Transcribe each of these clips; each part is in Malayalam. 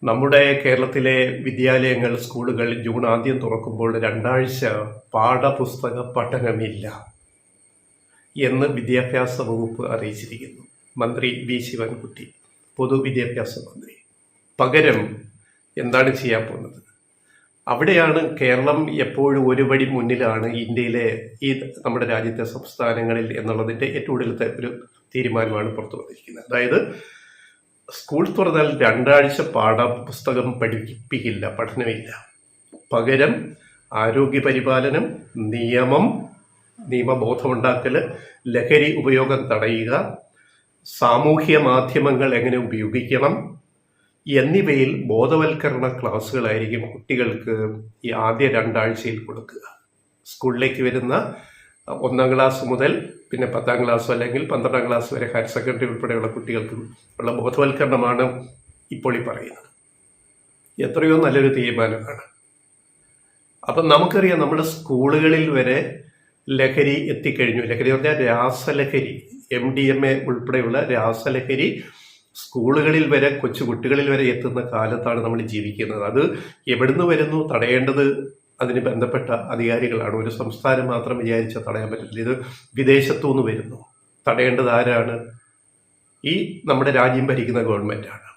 നമ്മുടെ കേരളത്തിലെ വിദ്യാലയങ്ങൾ, സ്കൂളുകൾ ജൂൺ ആദ്യം തുറക്കുമ്പോൾ 2 ആഴ്ച പാഠപുസ്തക പഠനമില്ല എന്ന് വിദ്യാഭ്യാസ വകുപ്പ് അറിയിച്ചിരിക്കുന്നു. മന്ത്രി വി ശിവൻകുട്ടി, പൊതുവിദ്യാഭ്യാസ മന്ത്രി. പകരം എന്താണ് ചെയ്യാൻ പോകുന്നത്? അവിടെയാണ് കേരളം എപ്പോഴും ഒരു പടി മുന്നിലാണ് ഇന്ത്യയിലെ നമ്മുടെ രാജ്യത്തെ സംസ്ഥാനങ്ങളിൽ എന്നുള്ളതിൻ്റെ ഏറ്റവും ഒടുവിലത്തെ ഒരു തീരുമാനമാണ് പുറത്തു വന്നിരിക്കുന്നത്. അതായത് സ്കൂൾ തുറന്നാൽ 2 ആഴ്ച പാഠപുസ്തകം പഠിപ്പിക്കില്ല, പഠനമില്ല. പകരം ആരോഗ്യ പരിപാലനം, നിയമബോധമുണ്ടാക്കൽ, ലഹരി ഉപയോഗം തടയുക, സാമൂഹ്യ മാധ്യമങ്ങൾ എങ്ങനെ ഉപയോഗിക്കണം എന്നിവയിൽ ബോധവൽക്കരണ ക്ലാസ്സുകളായിരിക്കും കുട്ടികൾക്ക് ഈ ആദ്യ 2 ആഴ്ചയിൽ കൊടുക്കുക. സ്കൂളിലേക്ക് വരുന്ന 1-ാം ക്ലാസ് മുതൽ പിന്നെ 10-ാം ക്ലാസ് അല്ലെങ്കിൽ 12-ാം ക്ലാസ് വരെ ഹയർ സെക്കൻഡറി ഉൾപ്പെടെയുള്ള കുട്ടികൾക്ക് ഉള്ള ബോധവൽക്കരണമാണ് ഇപ്പോൾ ഈ പറയുന്നത്. എത്രയോ നല്ലൊരു തീരുമാനമാണ്. അപ്പം നമുക്കറിയാം, നമ്മുടെ സ്കൂളുകളിൽ വരെ ലഹരി എത്തിക്കഴിഞ്ഞു. ലഹരി എന്ന് പറഞ്ഞാൽ രാസലഹരി, MDMA ഉൾപ്പെടെയുള്ള രാസലഹരി സ്കൂളുകളിൽ വരെ, കൊച്ചുകുട്ടികളിൽ വരെ എത്തുന്ന കാലത്താണ് നമ്മൾ ജീവിക്കുന്നത്. അത് എവിടുന്ന് വരുന്നു? തടയേണ്ടത് അതിന് ബന്ധപ്പെട്ട അധികാരികളാണ്. ഒരു സംസ്ഥാനം മാത്രം വിചാരിച്ചാൽ തടയാൻ പറ്റില്ല. ഇത് വിദേശത്തുനിന്ന് വരുന്നു. തടയേണ്ടത് ആരാണ്? ഈ നമ്മുടെ രാജ്യം ഭരിക്കുന്ന ഗവൺമെൻറ്റാണ്.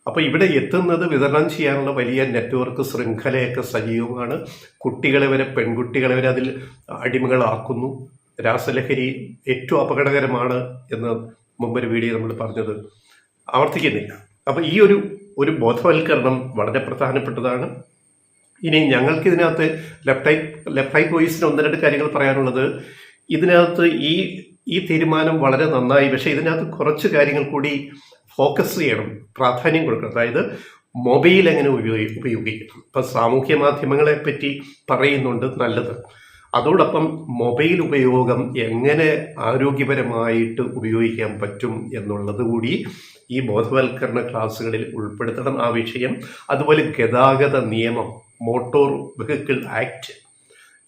അപ്പോൾ ഇവിടെ എത്തുന്നത് വിതരണം ചെയ്യാനുള്ള വലിയ നെറ്റ്വർക്ക് ശൃംഖലയൊക്കെ സജീവമാണ്. കുട്ടികളെ വരെ, പെൺകുട്ടികളെ വരെ അതിൽ അടിമകളാക്കുന്നു. രാസലഹരി ഏറ്റവും അപകടകരമാണ് എന്ന് മുമ്പൊരു വീഡിയോ നമ്മൾ പറഞ്ഞത് ആവർത്തിക്കുന്നില്ല. അപ്പം ഈ ഒരു ബോധവൽക്കരണം വളരെ പ്രധാനപ്പെട്ടതാണ്. ഇനി ഞങ്ങൾക്ക് ഇതിനകത്ത് ലെഫ്റ്റ് റൈറ്റ് വോയിസിന് 1-2 കാര്യങ്ങൾ പറയാനുള്ളത്. ഇതിനകത്ത് ഈ തീരുമാനം വളരെ നന്നായി, പക്ഷേ ഇതിനകത്ത് കുറച്ച് കാര്യങ്ങൾ കൂടി ഫോക്കസ് ചെയ്യണം, പ്രാധാന്യം കൊടുക്കണം. അതായത് മൊബൈൽ എങ്ങനെ ഉപയോഗിക്കണം. ഇപ്പം സാമൂഹ്യ മാധ്യമങ്ങളെ പറ്റി പറയുന്നുണ്ട്, നല്ലത്. അതോടൊപ്പം മൊബൈൽ ഉപയോഗം എങ്ങനെ ആരോഗ്യപരമായിട്ട് ഉപയോഗിക്കാൻ പറ്റും എന്നുള്ളത് കൂടി ഈ ബോധവൽക്കരണ ക്ലാസ്സുകളിൽ ഉൾപ്പെടുത്തണം, ആ വിഷയം. അതുപോലെ ഗതാഗത നിയമം, മോട്ടോർ വെഹിക്കിൾ ആക്ട്,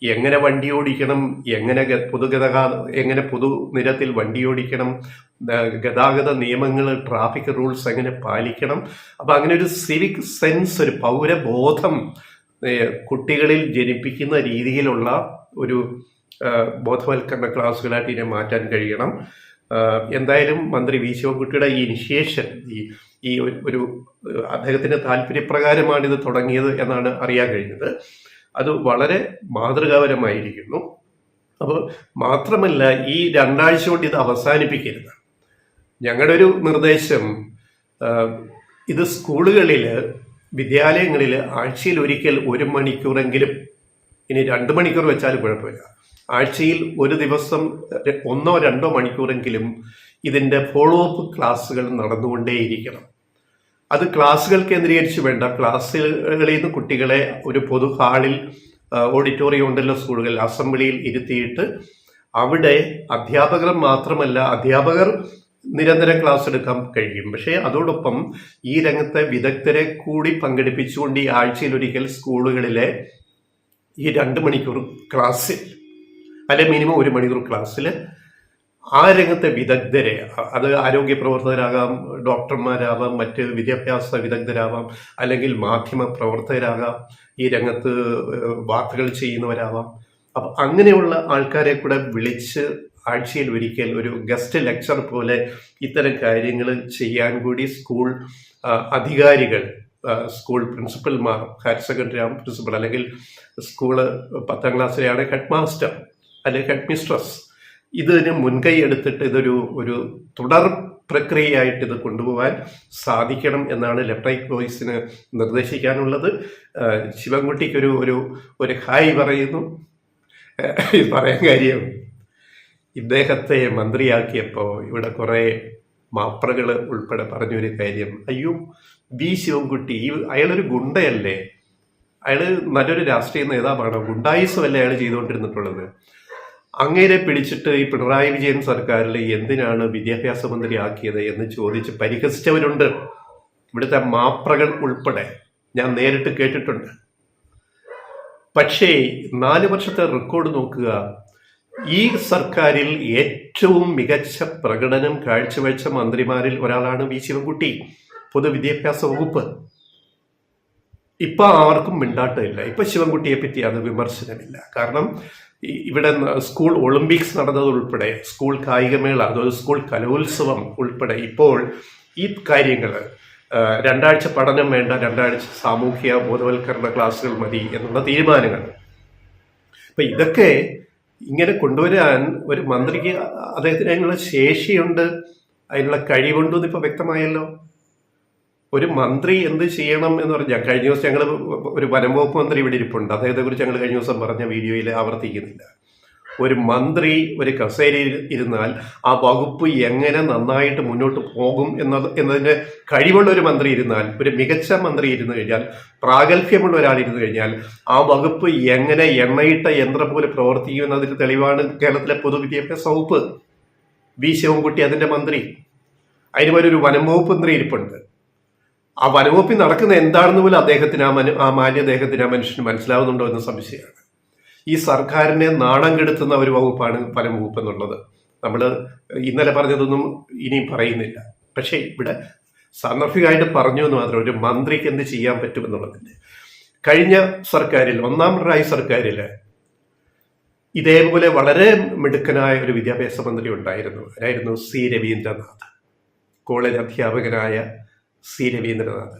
എങ്ങനെ വണ്ടി ഓടിക്കണം, എങ്ങനെ പൊതുനിരത്തിൽ വണ്ടി ഓടിക്കണം, ഗതാഗത നിയമങ്ങൾ, ട്രാഫിക് റൂൾസ് എങ്ങനെ പാലിക്കണം. അപ്പം അങ്ങനെ ഒരു സിവിക് സെൻസ്, ഒരു പൗരബോധം കുട്ടികളിൽ ജനിപ്പിക്കുന്ന രീതിയിലുള്ള ഒരു ബോധവൽക്കരണ ക്ലാസ്സുകളായിട്ട് ഇതിനെ മാറ്റാൻ കഴിയണം. എന്തായാലും മന്ത്രി വി ശിവൻകുട്ടിയുടെ ഈ ഇനിഷ്യേഷൻ, ഈ ഒരു അദ്ദേഹത്തിൻ്റെ താല്പര്യപ്രകാരമാണ് ഇത് തുടങ്ങിയത് എന്നാണ് അറിയാൻ കഴിഞ്ഞത്. അത് വളരെ മാതൃകാപരമായിരിക്കുന്നു. അപ്പോൾ മാത്രമല്ല, ഈ 2 ആഴ്ച കൊണ്ട് ഇത് അവസാനിപ്പിക്കരുത്. ഞങ്ങളുടെ ഒരു നിർദ്ദേശം, ഇത് സ്കൂളുകളിൽ, വിദ്യാലയങ്ങളിൽ ആഴ്ചയിൽ ഒരിക്കൽ 1 മണിക്കൂറെങ്കിലും, ഇനി 2 മണിക്കൂർ വെച്ചാലും കുഴപ്പമില്ല, ആഴ്ചയിൽ ഒരു ദിവസം 1-2 മണിക്കൂറെങ്കിലും ഇതിൻ്റെ ഫോളോ അപ്പ് ക്ലാസ്സുകൾ നടന്നുകൊണ്ടേയിരിക്കണം. അത് ക്ലാസ്സുകൾ കേന്ദ്രീകരിച്ച് വേണ്ട, ക്ലാസ്സുകളിൽ നിന്ന് കുട്ടികളെ ഒരു പൊതു ഹാളിൽ, ഓഡിറ്റോറിയം ഉണ്ടല്ലോ സ്കൂളുകളിൽ, അസംബ്ലിയിൽ ഇരുത്തിയിട്ട് അവിടെ അധ്യാപകർ നിരന്തരം ക്ലാസ് എടുക്കാൻ കഴിയും. പക്ഷേ അതോടൊപ്പം ഈ രംഗത്തെ വിദഗ്ധരെ കൂടി പങ്കെടുപ്പിച്ചുകൊണ്ട് ഈ ആഴ്ചയിൽ ഒരിക്കൽ സ്കൂളുകളിലെ ഈ 2 മണിക്കൂർ ക്ലാസ്സിൽ, അല്ലെ മിനിമം 1 മണിക്കൂർ ക്ലാസ്സിൽ ആ രംഗത്തെ വിദഗ്ധരെ, അത് ആരോഗ്യ പ്രവർത്തകരാകാം, ഡോക്ടർമാരാവാം, മറ്റ് വിദ്യാഭ്യാസ വിദഗ്ധരാവാം, അല്ലെങ്കിൽ മാധ്യമ പ്രവർത്തകരാകാം, ഈ രംഗത്ത് വാർത്തകൾ ചെയ്യുന്നവരാവാം. അപ്പം അങ്ങനെയുള്ള ആൾക്കാരെ കൂടെ വിളിച്ച് ആഴ്ചയിൽ ഒരിക്കൽ ഒരു ഗസ്റ്റ് ലെക്ചർ പോലെ ഇത്തരം കാര്യങ്ങൾ ചെയ്യാൻ കൂടി സ്കൂൾ അധികാരികൾ, സ്കൂൾ പ്രിൻസിപ്പൽമാർ, ഹയർ സെക്കൻഡറി പ്രിൻസിപ്പൽ, അല്ലെങ്കിൽ സ്കൂള് 10-ാം ക്ലാസ്സിലെയാണ് ഹെഡ് മാസ്റ്റർ അല്ലെങ്കിൽ ഹെഡ് മിസ്ട്രസ്, ഇതിന് മുൻകൈ എടുത്തിട്ട് ഒരു തുടർ പ്രക്രിയയായിട്ട് ഇത് കൊണ്ടുപോകാൻ സാധിക്കണം എന്നാണ് ലെഫ്റ്റ് റൈറ്റ് വോയിസിന് നിർദ്ദേശിക്കാനുള്ളത്. ശിവൻകുട്ടിക്ക് ഒരു ഹായ് പറയുന്നു. പറയാൻ കാര്യം, ഇദ്ദേഹത്തെ മന്ത്രിയാക്കിയപ്പോൾ ഇവിടെ കുറേ മാപ്രകൾ ഉൾപ്പെടെ പറഞ്ഞൊരു കാര്യം, അയ്യോ വി ശിവൻകുട്ടി അയാളൊരു ഗുണ്ടയല്ലേ, അയാൾ നല്ലൊരു രാഷ്ട്രീയ നേതാവാണ്, ഗുണ്ടായുസമല്ലേ അയാൾ ചെയ്തുകൊണ്ടിരുന്നിട്ടുള്ളത്. അങ്ങേരെ പിടിച്ചിട്ട് ഈ പിണറായി വിജയൻ സർക്കാരിൽ എന്തിനാണ് വിദ്യാഭ്യാസ മന്ത്രി ആക്കിയത് എന്ന് ചോദിച്ച് പരിഹസിച്ചവരുണ്ട്. ഇവിടുത്തെ മാപ്രകൾ ഉൾപ്പെടെ ഞാൻ നേരിട്ട് കേട്ടിട്ടുണ്ട്. പക്ഷേ 4 വർഷത്തെ റെക്കോർഡ് നോക്കുക. ഈ സർക്കാരിൽ ഏറ്റവും മികച്ച പ്രകടനം കാഴ്ചവെച്ച മന്ത്രിമാരിൽ ഒരാളാണ് വി ശിവൻകുട്ടി, പൊതുവിദ്യാഭ്യാസ വകുപ്പ്. ഇപ്പൊ ആർക്കും മിണ്ടാട്ടമില്ല. ഇപ്പൊ ശിവൻകുട്ടിയെ പറ്റി അത് വിമർശനമില്ല. കാരണം ഇവിടെ സ്കൂൾ ഒളിമ്പിക്സ് നടന്നതുൾപ്പെടെ, സ്കൂൾ കായികമേള, അതായത് സ്കൂൾ കലോത്സവം ഉൾപ്പെടെ ഇപ്പോൾ ഈ കാര്യങ്ങൾ 2 ആഴ്ച പഠനം വേണ്ട, 2 ആഴ്ച സാമൂഹ്യ ബോധവൽക്കരണ ക്ലാസ്സുകൾ മതി എന്നുള്ള തീരുമാനങ്ങൾ. അപ്പൊ ഇതൊക്കെ ഇങ്ങനെ കൊണ്ടുവരാൻ ഒരു മന്ത്രിക്ക് അദ്ദേഹത്തിന് അതിനുള്ള ശേഷിയുണ്ട്, അതിനുള്ള കഴിവുണ്ടെന്ന് ഇപ്പൊ വ്യക്തമായല്ലോ. ഒരു മന്ത്രി എന്ത് ചെയ്യണം എന്ന് പറഞ്ഞാൽ, കഴിഞ്ഞ ദിവസം ഞങ്ങൾ ഒരു വനം വകുപ്പ് മന്ത്രി ഇവിടെ ഇരിപ്പുണ്ട്, അദ്ദേഹത്തെ കുറിച്ച് ഞങ്ങൾ കഴിഞ്ഞ ദിവസം പറഞ്ഞ വീഡിയോയിൽ ആവർത്തിക്കുന്നില്ല. ഒരു മന്ത്രി ഒരു കസേരയിൽ ഇരുന്നാൽ ആ വകുപ്പ് എങ്ങനെ നന്നായിട്ട് മുന്നോട്ട് പോകും എന്നതിന് കഴിവുള്ള ഒരു മന്ത്രി ഇരുന്നാൽ, ഒരു മികച്ച മന്ത്രി ഇരുന്നു കഴിഞ്ഞാൽ, പ്രാഗൽഭ്യമുള്ള ഒരാൾ ഇരുന്നു കഴിഞ്ഞാൽ ആ വകുപ്പ് എങ്ങനെ എണ്ണയിട്ട യന്ത്രം പോലെ പ്രവർത്തിക്കും എന്നതിന് തെളിവാണ് കേരളത്തിലെ പൊതുവിദ്യാഭ്യാസ വകുപ്പ്. വി ശിവൻകുട്ടി അതിന്റെ മന്ത്രി. അതിന് ഒരു വനം വകുപ്പ് മന്ത്രി ഇരിപ്പുണ്ട്. ആ വനവകുപ്പിൽ നടക്കുന്ന എന്താണെന്ന് പോലും അദ്ദേഹത്തിന് ആ മാന്യദേഹത്തിന് ആ മനുഷ്യന് മനസ്സിലാവുന്നുണ്ടോ എന്ന് സംശയമാണ്. ഈ സർക്കാരിനെ നാണം കെടുത്തുന്ന ഒരു വകുപ്പാണ് വനം വകുപ്പ് എന്നുള്ളത്. നമ്മൾ ഇന്നലെ പറഞ്ഞതൊന്നും ഇനിയും പറയുന്നില്ല. പക്ഷേ ഇവിടെ സാന്ദർഭികമായിട്ട് പറഞ്ഞു എന്ന് മാത്രം, ഒരു മന്ത്രിക്ക് എന്ത് ചെയ്യാൻ പറ്റുമെന്നുള്ളതിന്റെ. കഴിഞ്ഞ സർക്കാരിൽ, 1ാം പിണറായി സർക്കാരിൽ ഇതേപോലെ വളരെ മിടുക്കനായ ഒരു വിദ്യാഭ്യാസ മന്ത്രി ഉണ്ടായിരുന്നു. ആരായിരുന്നു? സി രവീന്ദ്രനാഥ്. കോളേജ് അധ്യാപകനായ സി രവീന്ദ്രനാഥ്.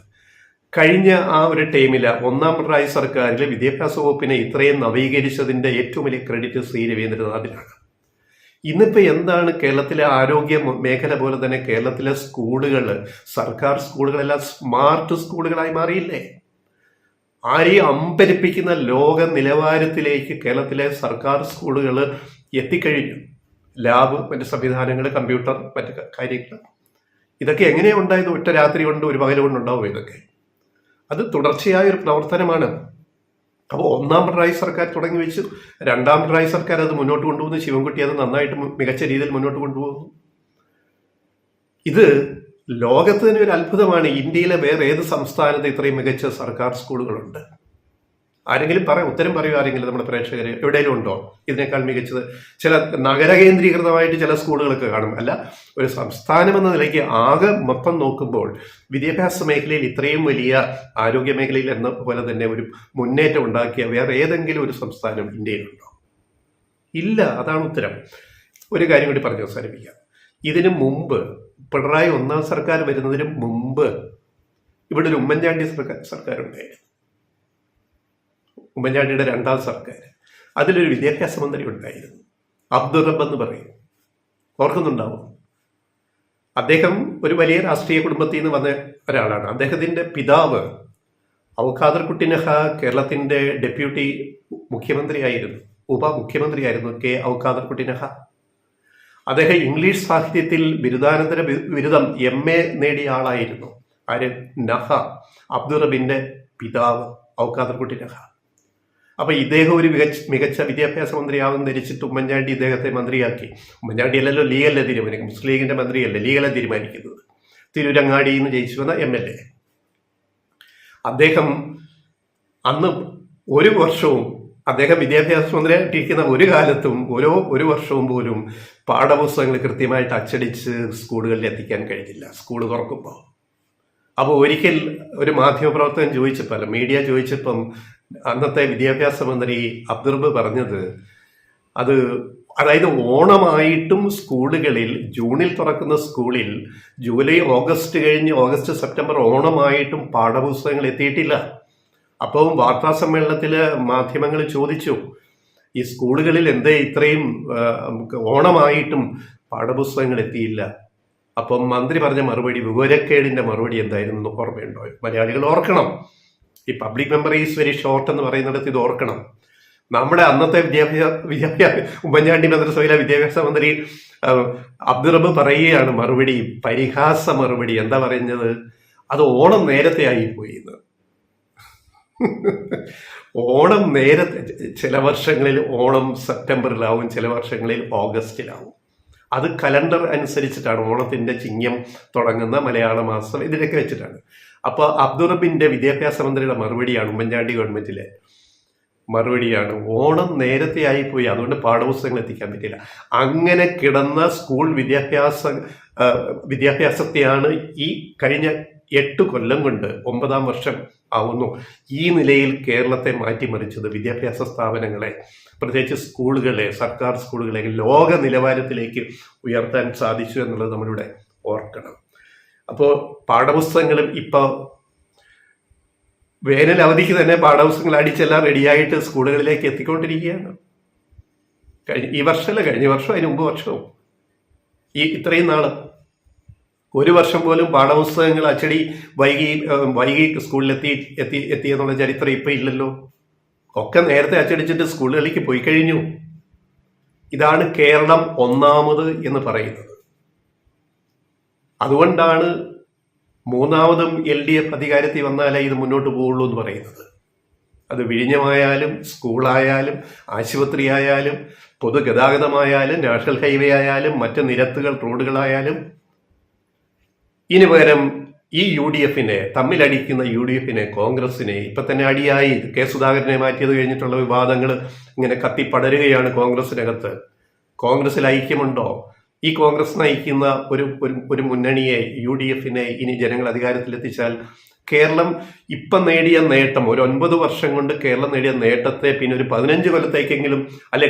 കഴിഞ്ഞ ആ ഒരു ടൈമിൽ 1ാം പിണറായി സർക്കാരിൽ വിദ്യാഭ്യാസ വകുപ്പിനെ ഇത്രയും നവീകരിച്ചതിന്റെ ഏറ്റവും വലിയ ക്രെഡിറ്റ് സി രവീന്ദ്രനാഥിനാണ്. ഇന്നിപ്പോ എന്താണ് കേരളത്തിലെ ആരോഗ്യ മേഖല പോലെ തന്നെ കേരളത്തിലെ സ്കൂളുകൾ, സർക്കാർ സ്കൂളുകളെല്ലാം സ്മാർട്ട് സ്കൂളുകളായി മാറിയില്ലേ? ആരെയും അമ്പരിപ്പിക്കുന്ന ലോക നിലവാരത്തിലേക്ക് കേരളത്തിലെ സർക്കാർ സ്കൂളുകൾ എത്തിക്കഴിഞ്ഞു. ലാബ്, മറ്റ് സംവിധാനങ്ങൾ, കമ്പ്യൂട്ടർ, മറ്റ് കാര്യങ്ങൾ. ഇതൊക്കെ എങ്ങനെയാണ് ഉണ്ടായത്? ഒറ്റ രാത്രി കൊണ്ട്, ഒരു പകൽ കൊണ്ടുണ്ടാവും ഇതൊക്കെ. അത് തുടർച്ചയായ ഒരു പ്രവർത്തനമാണ്. അപ്പോൾ 1ാം പിണറായി സർക്കാർ തുടങ്ങി വെച്ചു, 2ാം പിണറായി സർക്കാർ അത് മുന്നോട്ട് കൊണ്ടുപോകുന്നു, ശിവൻകുട്ടി അത് നന്നായിട്ട് മികച്ച രീതിയിൽ മുന്നോട്ട് കൊണ്ടുപോകുന്നു. ഇത് ലോകത്ത് തന്നെ ഒരു അത്ഭുതമാണ്. ഇന്ത്യയിലെ വേറെ ഏത് സംസ്ഥാനത്ത് ഇത്രയും മികച്ച സർക്കാർ സ്കൂളുകളുണ്ട്? ആരെങ്കിലും ഉത്തരം പറയൂ ആരെങ്കിലും, നമ്മുടെ പ്രേക്ഷകർ എവിടെയെങ്കിലും ഉണ്ടോ ഇതിനേക്കാൾ മികച്ചത്? ചില നഗരകേന്ദ്രീകൃതമായിട്ട് ചില സ്കൂളുകളൊക്കെ കാണും. അല്ല, ഒരു സംസ്ഥാനം എന്ന നിലയ്ക്ക് ആകെ മൊത്തം നോക്കുമ്പോൾ വിദ്യാഭ്യാസ മേഖലയിൽ ഇത്രയും വലിയ, ആരോഗ്യ മേഖലയിൽ എന്ന പോലെ തന്നെ ഒരു മുന്നേറ്റം ഉണ്ടാക്കിയ വേറെ ഏതെങ്കിലും ഒരു സംസ്ഥാനം ഇന്ത്യയിലുണ്ടോ? ഇല്ല. അതാണ് ഉത്തരം. ഒരു കാര്യം കൂടി പറഞ്ഞ് അവസാനിപ്പിക്കാം. ഇതിനു മുമ്പ്, പിണറായി 1ാം സർക്കാർ വരുന്നതിന് മുമ്പ് ഇവിടെ ഒരു ഉമ്മൻചാണ്ടി സർക്കാർ ഉണ്ടായിരുന്നു. ഉമ്മൻചാണ്ടിയുടെ 2ാം സർക്കാർ. അതിലൊരു വിദ്യാഭ്യാസ മന്ത്രി ഉണ്ടായിരുന്നു, അബ്ദുൾ റബ്ബ് എന്ന് പറയും. ഓർക്കുന്നുണ്ടാവും. അദ്ദേഹം ഒരു വലിയ രാഷ്ട്രീയ കുടുംബത്തിൽ നിന്ന് വന്ന ഒരാളാണ്. അദ്ദേഹത്തിന്റെ പിതാവ് ഔഖാദർ കുട്ടി നഹ കേരളത്തിന്റെ ഡെപ്യൂട്ടി മുഖ്യമന്ത്രിയായിരുന്നു, ഉപമുഖ്യമന്ത്രിയായിരുന്നു കെ ഔഖാദർ കുട്ടി നഹ. അദ്ദേഹം ഇംഗ്ലീഷ് സാഹിത്യത്തിൽ ബിരുദാനന്തര ബിരുദം MA നേടിയ ആളായിരുന്നു. ആര്? നഹ, അബ്ദുൾ റബ്ബിന്റെ പിതാവ് ഔഖാദർ കുട്ടി നഹ. അപ്പൊ ഇദ്ദേഹം ഒരു മികച്ച വിദ്യാഭ്യാസ മന്ത്രിയാവും ധരിച്ചിട്ട് ഉമ്മൻചാണ്ടി ഇദ്ദേഹത്തെ മന്ത്രിയാക്കി. ഉമ്മൻചാണ്ടി അല്ലല്ലോ ലീഗല്ലേ തീരുമാനിക്കും, മുസ്ലിം ലീഗിന്റെ മന്ത്രിയല്ലേ ലീഗലെ തീരുമാനിക്കുന്നത്. തിരൂരങ്ങാടിയിൽ നിന്ന് ജയിച്ചു വന്ന MLA. അദ്ദേഹം അന്ന് ഒരു വർഷവും, അദ്ദേഹം വിദ്യാഭ്യാസ മന്ത്രിയായിട്ടിരിക്കുന്ന ഒരു കാലത്തും ഒരു വർഷവും പോലും പാഠപുസ്തകങ്ങൾ കൃത്യമായിട്ട് അച്ചടിച്ച് സ്കൂളുകളിൽ എത്തിക്കാൻ കഴിഞ്ഞില്ല, സ്കൂൾ തുറക്കുമ്പോൾ. അപ്പോൾ ഒരിക്കൽ ഒരു മാധ്യമപ്രവർത്തകൻ ചോദിച്ചപ്പോൾ, അല്ല മീഡിയ ചോദിച്ചപ്പം, അന്നത്തെ വിദ്യാഭ്യാസ മന്ത്രി അബ്ദുൾ റബ്ബ് പറഞ്ഞത്, അതായത് ഓണമായിട്ടും സ്കൂളുകളിൽ, ജൂണിൽ തുറക്കുന്ന സ്കൂളിൽ ജൂലൈ ഓഗസ്റ്റ് കഴിഞ്ഞ് ഓഗസ്റ്റ് സെപ്റ്റംബർ ഓണമായിട്ടും പാഠപുസ്തകങ്ങൾ എത്തിയിട്ടില്ല. അപ്പോൾ വാർത്താ സമ്മേളനത്തിൽ മാധ്യമങ്ങൾ ചോദിച്ചു, ഈ സ്കൂളുകളിൽ എന്തേ ഇത്രയും ഓണമായിട്ടും പാഠപുസ്തകങ്ങൾ എത്തിയില്ല? അപ്പം മന്ത്രി പറഞ്ഞ മറുപടി, വിവരക്കേടിന്റെ മറുപടി എന്തായിരുന്നു ഓർമ്മയുണ്ടോ? മലയാളികൾ ഓർക്കണം. ഈ public memory is very short എന്ന് പറയുന്നിടത്ത് ഇത് ഓർക്കണം. നമ്മുടെ അന്നത്തെ ഉമ്മൻചാണ്ടി മന്ത്രിസഭയിലെ വിദ്യാഭ്യാസ മന്ത്രി അബ്ദുൾ റബ്ബ് പറയുകയാണ് മറുപടി, പരിഹാസ മറുപടി. എന്താ പറയുന്നത്? അത് ഓണം നേരത്തെ ആയിപ്പോയി എന്ന്. ഓണം നേരത്തെ, ചില വർഷങ്ങളിൽ ഓണം സെപ്റ്റംബറിലാവും, ചില വർഷങ്ങളിൽ ഓഗസ്റ്റിലാവും. അത് കലണ്ടർ അനുസരിച്ചിട്ടാണ്. ഓണത്തിന്റെ ചിങ്ങം തുടങ്ങുന്ന മലയാള മാസം ഇതിലൊക്കെ വെച്ചിട്ടാണ്. അപ്പൊ അബ്ദുൾ റബ്ബിന്റെ വിദ്യാഭ്യാസ മന്ത്രിയുടെ മറുപടിയാണ്, ഉമ്മൻചാണ്ടി ഗവൺമെന്റിലെ മറുപടിയാണ്, ഓണം നേരത്തെ ആയിപ്പോയി, അതുകൊണ്ട് പാഠപുസ്തകങ്ങൾ എത്തിക്കാൻ പറ്റില്ല. അങ്ങനെ കിടന്ന സ്കൂൾ വിദ്യാഭ്യാസത്തെയാണ് ഈ കഴിഞ്ഞ 8 കൊല്ലം കൊണ്ട് 9ാം വർഷം ആവുന്നു ഈ നിലയിൽ കേരളത്തെ മാറ്റിമറിച്ചത്. വിദ്യാഭ്യാസ സ്ഥാപനങ്ങളെ, പ്രത്യേകിച്ച് സ്കൂളുകളെ, സർക്കാർ സ്കൂളുകളെ ലോക നിലവാരത്തിലേക്ക് ഉയർത്താൻ സാധിച്ചു എന്നുള്ളത് നമ്മളിവിടെ ഓർക്കണം. അപ്പോൾ പാഠപുസ്തകങ്ങളും ഇപ്പോൾ വേനൽ അവധിക്ക് തന്നെ പാഠപുസ്തകങ്ങൾ അടിച്ചെല്ലാം റെഡിയായിട്ട് സ്കൂളുകളിലേക്ക് എത്തിക്കൊണ്ടിരിക്കുകയാണ്. ഈ വർഷമല്ല, കഴിഞ്ഞ വർഷം, അതിന് മുമ്പ് വർഷവും, ഇത്രയും നാള് ഒരു വർഷം പോലും പാഠപുസ്തകങ്ങൾ അച്ചടി വൈകി എത്തി എന്നുള്ള ചരിത്രം ഇപ്പം ഇല്ലല്ലോ. ഒക്കെ നേരത്തെ അച്ചടിച്ചിട്ട് സ്കൂളുകളിലേക്ക് പോയി കഴിഞ്ഞു. ഇതാണ് കേരളം ഒന്നാമത് എന്ന് പറയുന്നത്. അതുകൊണ്ടാണ് മൂന്നാമതും LDF അധികാരത്തിൽ വന്നാലേ ഇത് മുന്നോട്ട് പോവുള്ളൂ എന്ന് പറയുന്നത്. അത് വിഴിഞ്ഞമായാലും സ്കൂളായാലും ആശുപത്രി ആയാലും പൊതുഗതാഗതമായാലും നാഷണൽ ഹൈവേ ആയാലും മറ്റ് നിരത്തുകൾ റോഡുകളായാലും. ഇനി പകരം ഈ UDFനെ, തമ്മിലടിക്കുന്ന UDFനെ, കോൺഗ്രസിനെ ഇപ്പൊ തന്നെ അടിയായി. കെ സുധാകരനെ മാറ്റിയത് കഴിഞ്ഞിട്ടുള്ള വിവാദങ്ങൾ ഇങ്ങനെ കത്തിപ്പടരുകയാണ് കോൺഗ്രസിനകത്ത്. കോൺഗ്രസിൽ ഐക്യമുണ്ടോ? ഈ കോൺഗ്രസ് നയിക്കുന്ന ഒരു മുന്നണിയെ, UDFനെ ഇനി ജനങ്ങൾ അധികാരത്തിലെത്തിച്ചാൽ കേരളം ഇപ്പം നേടിയ നേട്ടം, ഒരു 9 വർഷം കൊണ്ട് കേരളം നേടിയ നേട്ടത്തെ പിന്നെ ഒരു 15 കൊല്ലത്തേക്കെങ്കിലും അല്ലെ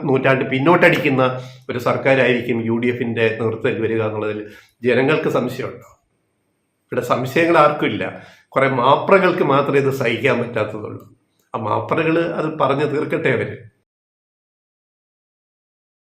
നൂറ്റാണ്ട് പിന്നോട്ടടിക്കുന്ന ഒരു സർക്കാരായിരിക്കും UDFന്റെ നേതൃത്വത്തിൽ വരിക എന്നുള്ളതിൽ ജനങ്ങൾക്ക് സംശയമുണ്ടോ? ഇവിടെ സംശയങ്ങൾ ആർക്കും ഇല്ല. കുറെ മാപ്രകൾക്ക് മാത്രമേ ഇത് സഹിക്കാൻ പറ്റാത്തതുള്ളൂ. ആ മാപ്രകൾ അത് പറഞ്ഞു തീർക്കട്ടെ അവര്.